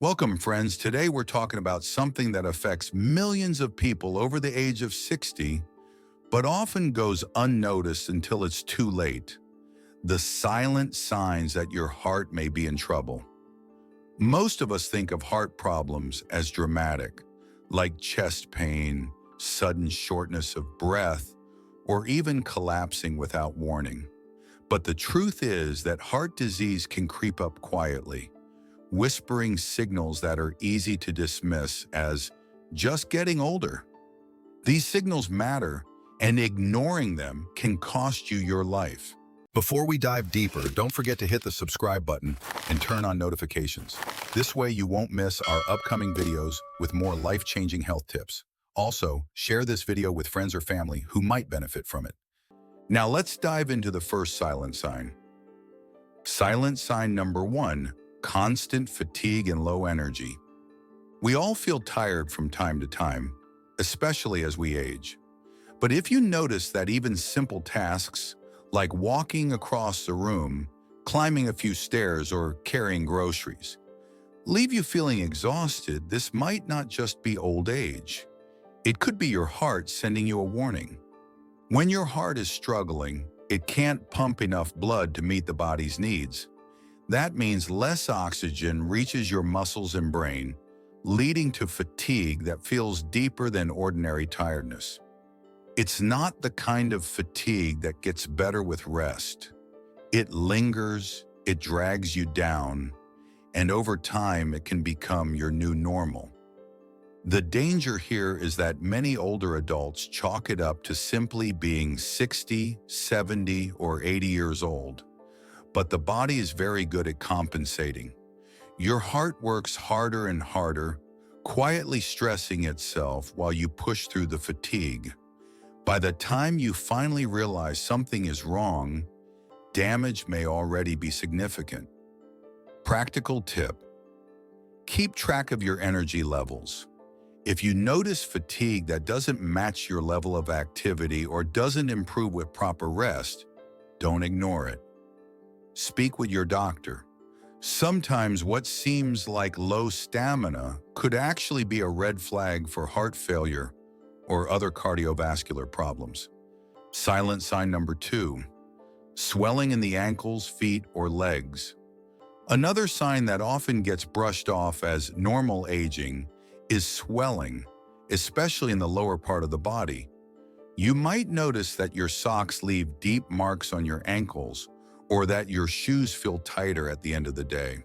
Welcome, friends. Today we're talking about something that affects millions of people over the age of 60, but often goes unnoticed until it's too late. The silent signs that your heart may be in trouble. Most of us think of heart problems as dramatic, like chest pain, sudden shortness of breath, or even collapsing without warning. But the truth is that heart disease can creep up quietly, whispering signals that are easy to dismiss as just getting older. These signals matter, and ignoring them can cost you your life. Before we dive deeper, don't forget to hit the subscribe button and turn on notifications. This way you won't miss our upcoming videos with more life-changing health tips. Also, share this video with friends or family who might benefit from it. Now let's dive into the first silent sign. Silent sign number 1, constant fatigue and low energy. We all feel tired from time to time, especially as we age. But if you notice that even simple tasks, like walking across the room, climbing a few stairs, or carrying groceries, leave you feeling exhausted, this might not just be old age. It could be your heart sending you a warning. When your heart is struggling, it can't pump enough blood to meet the body's needs. That means less oxygen reaches your muscles and brain, leading to fatigue that feels deeper than ordinary tiredness. It's not the kind of fatigue that gets better with rest. It lingers, it drags you down, and over time it can become your new normal. The danger here is that many older adults chalk it up to simply being 60, 70, or 80 years old. But the body is very good at compensating. Your heart works harder and harder, quietly stressing itself while you push through the fatigue. By the time you finally realize something is wrong, damage may already be significant. Practical tip: keep track of your energy levels. If you notice fatigue that doesn't match your level of activity or doesn't improve with proper rest, don't ignore it. Speak with your doctor. Sometimes what seems like low stamina could actually be a red flag for heart failure or other cardiovascular problems. Silent sign number 2, swelling in the ankles, feet, or legs. Another sign that often gets brushed off as normal aging is swelling, especially in the lower part of the body. You might notice that your socks leave deep marks on your ankles, or that your shoes feel tighter at the end of the day.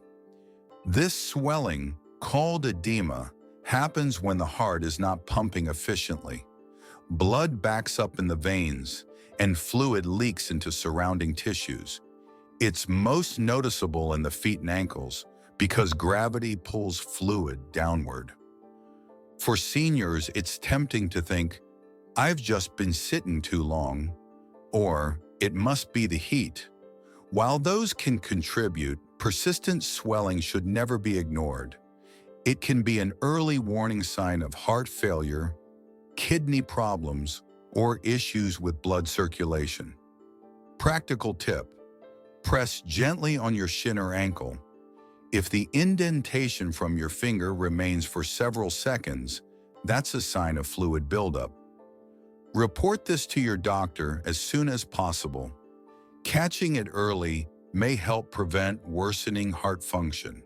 This swelling, called edema, happens when the heart is not pumping efficiently. Blood backs up in the veins, and fluid leaks into surrounding tissues. It's most noticeable in the feet and ankles because gravity pulls fluid downward. For seniors, it's tempting to think, "I've just been sitting too long," or "it must be the heat." While those can contribute, persistent swelling should never be ignored. It can be an early warning sign of heart failure, kidney problems, or issues with blood circulation. Practical tip: press gently on your shin or ankle. If the indentation from your finger remains for several seconds, that's a sign of fluid buildup. Report this to your doctor as soon as possible. Catching it early may help prevent worsening heart function.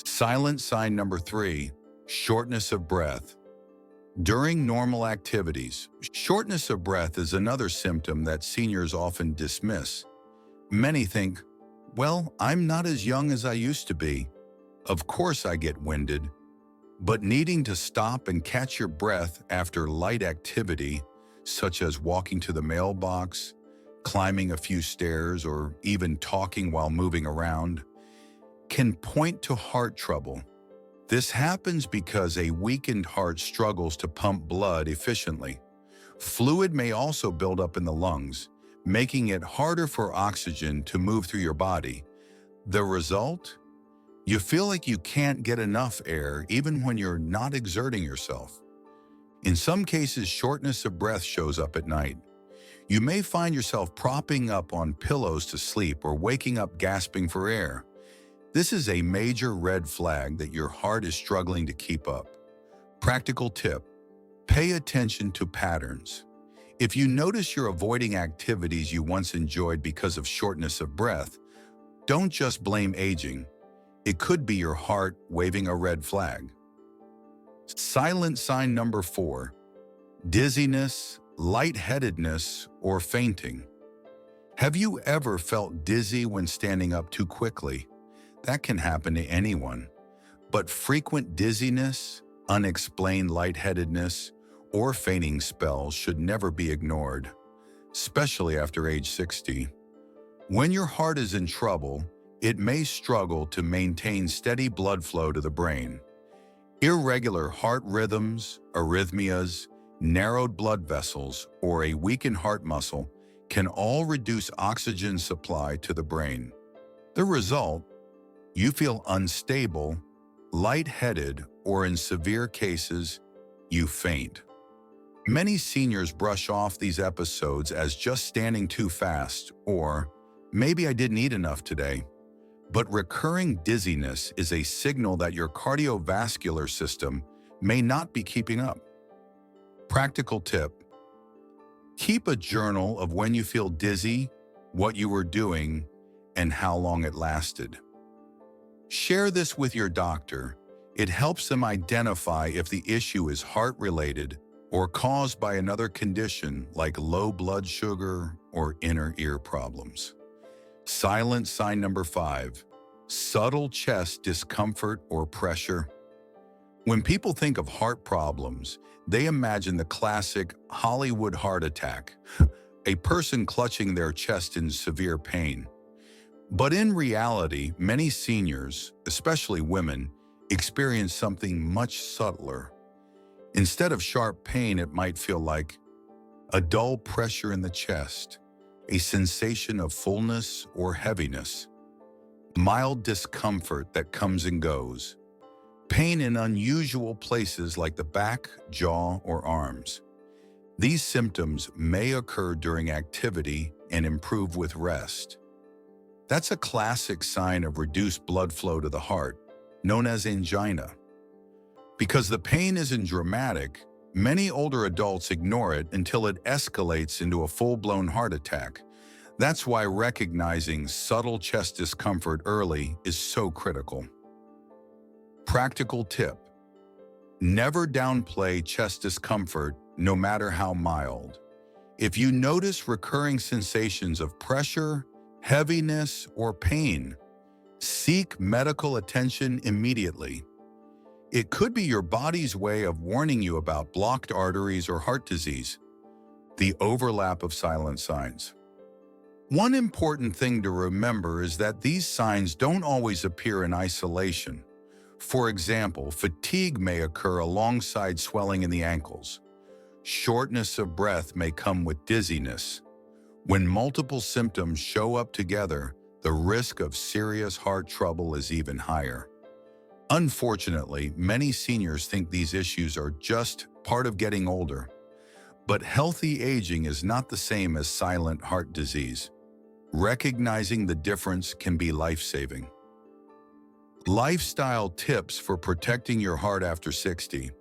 Silent sign number 3, shortness of breath. During normal activities, shortness of breath is another symptom that seniors often dismiss. Many think, "Well, I'm not as young as I used to be. Of course I get winded." But needing to stop and catch your breath after light activity, such as walking to the mailbox, climbing a few stairs, or even talking while moving around, can point to heart trouble. This happens because a weakened heart struggles to pump blood efficiently. Fluid may also build up in the lungs, making it harder for oxygen to move through your body. The result? You feel like you can't get enough air even when you're not exerting yourself. In some cases, shortness of breath shows up at night. You may find yourself propping up on pillows to sleep or waking up gasping for air. This is a major red flag that your heart is struggling to keep up. Practical tip: pay attention to patterns. If you notice you're avoiding activities you once enjoyed because of shortness of breath, don't just blame aging. It could be your heart waving a red flag. Silent sign number 4: dizziness, lightheadedness, or fainting. Have you ever felt dizzy when standing up too quickly? That can happen to anyone. But frequent dizziness, unexplained lightheadedness, or fainting spells should never be ignored, especially after age 60. When your heart is in trouble, it may struggle to maintain steady blood flow to the brain. Irregular heart rhythms, arrhythmias, narrowed blood vessels, or a weakened heart muscle can all reduce oxygen supply to the brain. The result: you feel unstable, lightheaded, or in severe cases, you faint. Many seniors brush off these episodes as just standing too fast, or maybe I didn't eat enough today. But recurring dizziness is a signal that your cardiovascular system may not be keeping up. Practical tip: keep a journal of when you feel dizzy, what you were doing, and how long it lasted. Share this with your doctor. It helps them identify if the issue is heart-related or caused by another condition like low blood sugar or inner ear problems. Silent sign number 5: subtle chest discomfort or pressure. When people think of heart problems, they imagine the classic Hollywood heart attack, a person clutching their chest in severe pain. But in reality, many seniors, especially women, experience something much subtler. Instead of sharp pain, it might feel like a dull pressure in the chest, a sensation of fullness or heaviness, mild discomfort that comes and goes, pain in unusual places like the back, jaw, or arms. These symptoms may occur during activity and improve with rest. That's a classic sign of reduced blood flow to the heart, known as angina. Because the pain isn't dramatic, many older adults ignore it until it escalates into a full-blown heart attack. That's why recognizing subtle chest discomfort early is so critical. Practical tip: never downplay chest discomfort, no matter how mild. If you notice recurring sensations of pressure, heaviness, or pain, seek medical attention immediately. It could be your body's way of warning you about blocked arteries or heart disease. The overlap of silent signs. One important thing to remember is that these signs don't always appear in isolation. For example, fatigue may occur alongside swelling in the ankles. Shortness of breath may come with dizziness. When multiple symptoms show up together, the risk of serious heart trouble is even higher. Unfortunately, many seniors think these issues are just part of getting older. But healthy aging is not the same as silent heart disease. Recognizing the difference can be life-saving. Lifestyle tips for protecting your heart after 60.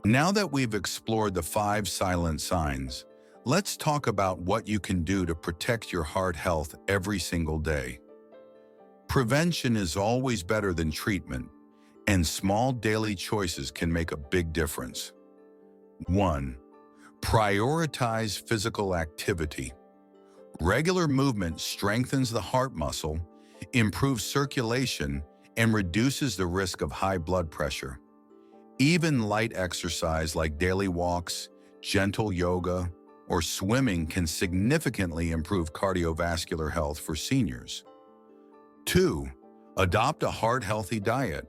Now that we've explored the 5 silent signs, let's talk about what you can do to protect your heart health every single day. Prevention is always better than treatment, and small daily choices can make a big difference. 1. Prioritize physical activity. Regular movement strengthens the heart muscle, improves circulation, and reduces the risk of high blood pressure. Even light exercise like daily walks, gentle yoga, or swimming can significantly improve cardiovascular health for seniors. 2. Adopt a heart-healthy diet.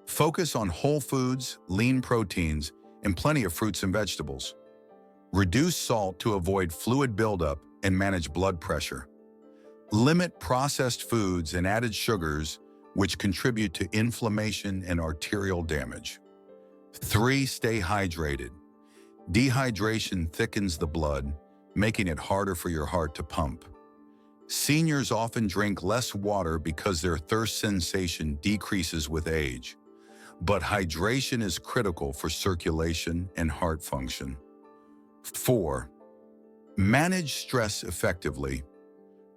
Focus on whole foods, lean proteins, and plenty of fruits and vegetables. Reduce salt to avoid fluid buildup and manage blood pressure. Limit processed foods and added sugars, which contribute to inflammation and arterial damage. 3. Stay hydrated. Dehydration thickens the blood, making it harder for your heart to pump. Seniors often drink less water because their thirst sensation decreases with age, but hydration is critical for circulation and heart function. 4. Manage stress effectively.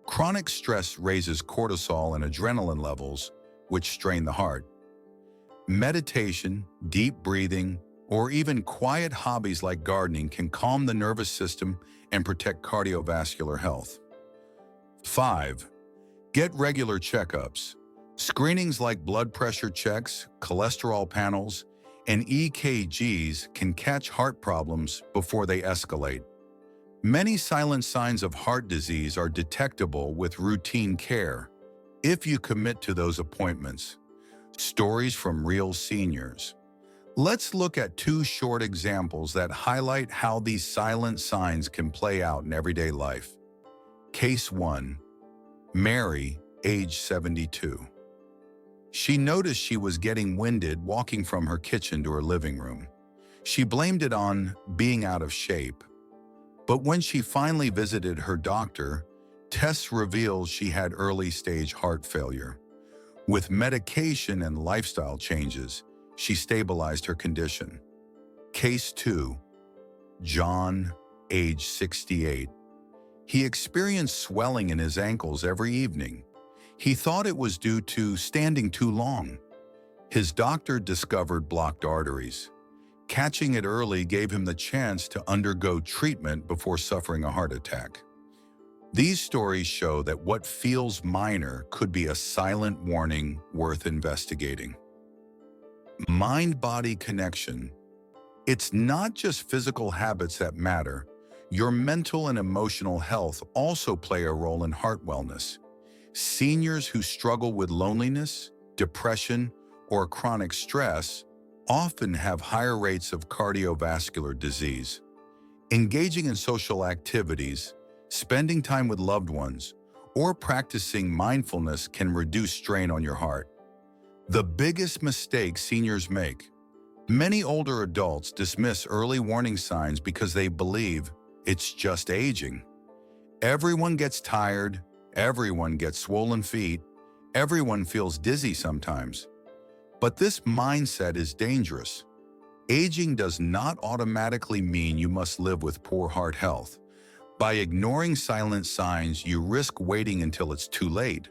Chronic stress raises cortisol and adrenaline levels, which strain the heart. Meditation, deep breathing, or even quiet hobbies like gardening can calm the nervous system and protect cardiovascular health. 5. Get regular checkups. Screenings like blood pressure checks, cholesterol panels, and EKGs can catch heart problems before they escalate. Many silent signs of heart disease are detectable with routine care if you commit to those appointments. Stories from real seniors. Let's look at 2 short examples that highlight how these silent signs can play out in everyday life. Case 1. Mary, age 72. She noticed she was getting winded walking from her kitchen to her living room. She blamed it on being out of shape. But when she finally visited her doctor, tests revealed she had early-stage heart failure. With medication and lifestyle changes, she stabilized her condition. Case 2. John, age 68. He experienced swelling in his ankles every evening. He thought it was due to standing too long. His doctor discovered blocked arteries. Catching it early gave him the chance to undergo treatment before suffering a heart attack. These stories show that what feels minor could be a silent warning worth investigating. Mind-body connection. It's not just physical habits that matter. Your mental and emotional health also play a role in heart wellness. Seniors who struggle with loneliness, depression, or chronic stress often have higher rates of cardiovascular disease. Engaging in social activities, spending time with loved ones, or practicing mindfulness can reduce strain on your heart. The biggest mistake seniors make. Many older adults dismiss early warning signs because they believe it's just aging. Everyone gets tired, everyone gets swollen feet, everyone feels dizzy sometimes. But this mindset is dangerous. Aging does not automatically mean you must live with poor heart health. By ignoring silent signs, you risk waiting until it's too late.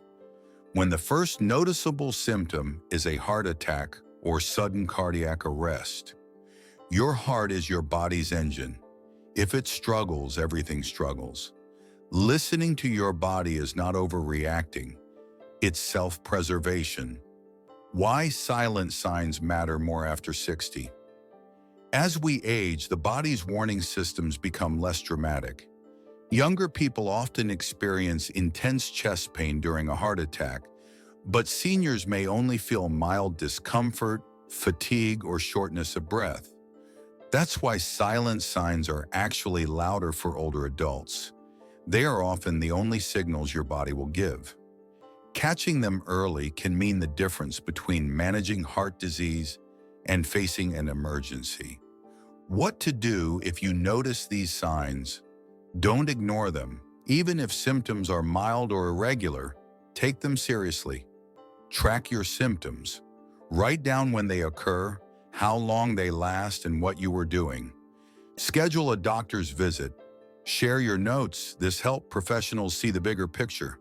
When the first noticeable symptom is a heart attack or sudden cardiac arrest, your heart is your body's engine. If it struggles, everything struggles. Listening to your body is not overreacting. It's self-preservation. Why silent signs matter more after 60? As we age, the body's warning systems become less dramatic. Younger people often experience intense chest pain during a heart attack, but seniors may only feel mild discomfort, fatigue, or shortness of breath. That's why silent signs are actually louder for older adults. They are often the only signals your body will give. Catching them early can mean the difference between managing heart disease and facing an emergency. What to do if you notice these signs? Don't ignore them. Even if symptoms are mild or irregular, take them seriously. Track your symptoms. Write down when they occur, how long they last, and what you were doing. Schedule a doctor's visit. Share your notes. This helps professionals see the bigger picture.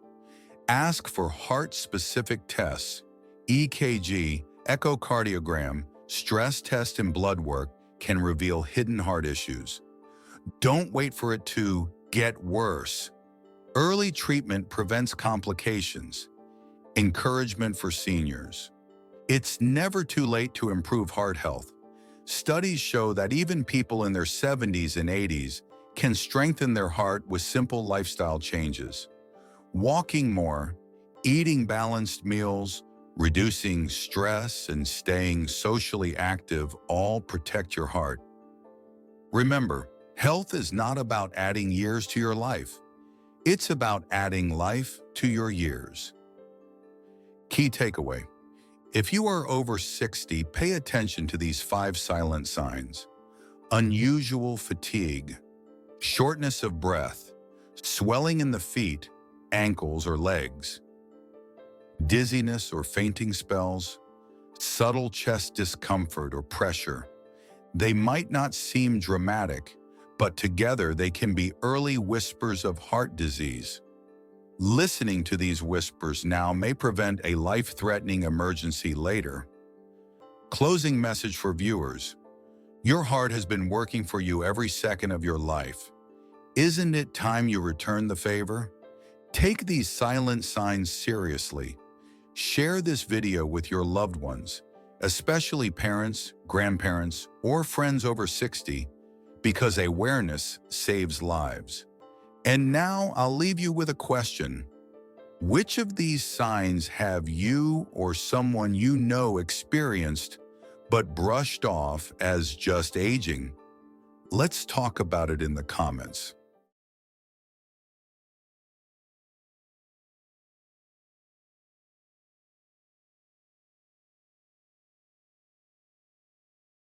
Ask for heart-specific tests. EKG, echocardiogram, stress test, and blood work can reveal hidden heart issues. Don't wait for it to get worse. Early treatment prevents complications. Encouragement for seniors. It's never too late to improve heart health. Studies show that even people in their 70s and 80s can strengthen their heart with simple lifestyle changes. Walking more, eating balanced meals, reducing stress, and staying socially active all protect your heart. Remember, health is not about adding years to your life. It's about adding life to your years. Key takeaway. If you are over 60, pay attention to these 5 silent signs. Unusual fatigue, shortness of breath, swelling in the feet, ankles, or legs, dizziness or fainting spells, subtle chest discomfort or pressure. They might not seem dramatic, but together they can be early whispers of heart disease. Listening to these whispers now may prevent a life-threatening emergency later. Closing message for viewers. Your heart has been working for you every second of your life. Isn't it time you return the favor? Take these silent signs seriously. Share this video with your loved ones, especially parents, grandparents, or friends over 60, because awareness saves lives. And now I'll leave you with a question. Which of these signs have you or someone you know experienced but brushed off as just aging? Let's talk about it in the comments.